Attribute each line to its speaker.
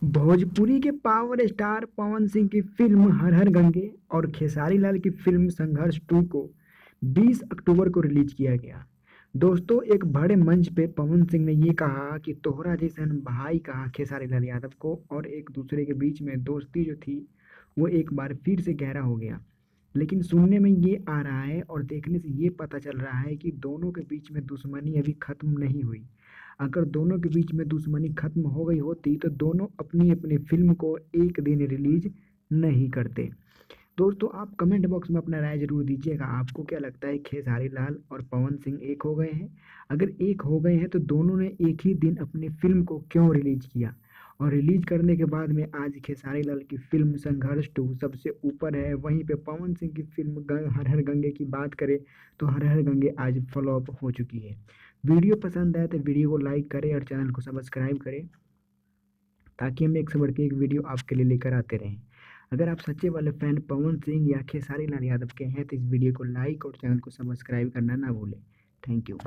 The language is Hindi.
Speaker 1: भोजपुरी के पावर स्टार पवन सिंह की फिल्म हर हर गंगे और खेसारी लाल की फिल्म संघर्ष 2 को 20 अक्टूबर को रिलीज किया गया। दोस्तों, एक बड़े मंच पे पवन सिंह ने ये कहा कि तोहरा जैसन भाई कहा खेसारी लाल यादव को, और एक दूसरे के बीच में दोस्ती जो थी वो एक बार फिर से गहरा हो गया। लेकिन सुनने में ये आ रहा है और देखने से ये पता चल रहा है कि दोनों के बीच में दुश्मनी अभी खत्म नहीं हुई। अगर दोनों के बीच में दुश्मनी खत्म हो गई होती तो दोनों अपनी अपनी फिल्म को एक दिन रिलीज नहीं करते। दोस्तों, आप कमेंट बॉक्स में अपना राय जरूर दीजिएगा, आपको क्या लगता है खेसारी लाल और पवन सिंह एक हो गए हैं? अगर एक हो गए हैं तो दोनों ने एक ही दिन अपनी फिल्म को क्यों रिलीज किया? और रिलीज करने के बाद में आज खेसारी लाल की फिल्म संघर्ष 2 सबसे ऊपर है, वहीं पे पवन सिंह की फिल्म हर हर गंगे की बात करें तो हर हर गंगे आज फ्लॉप हो चुकी है। वीडियो पसंद आए तो वीडियो को लाइक करें और चैनल को सब्सक्राइब करें, ताकि हम एक से बढ़ के एक वीडियो आपके लिए लेकर आते रहें। अगर आप सच्चे वाले फैन पवन सिंह या खेसारी लाल यादव के हैं तो इस वीडियो को लाइक और चैनल को सब्सक्राइब करना ना भूलें। Thank you.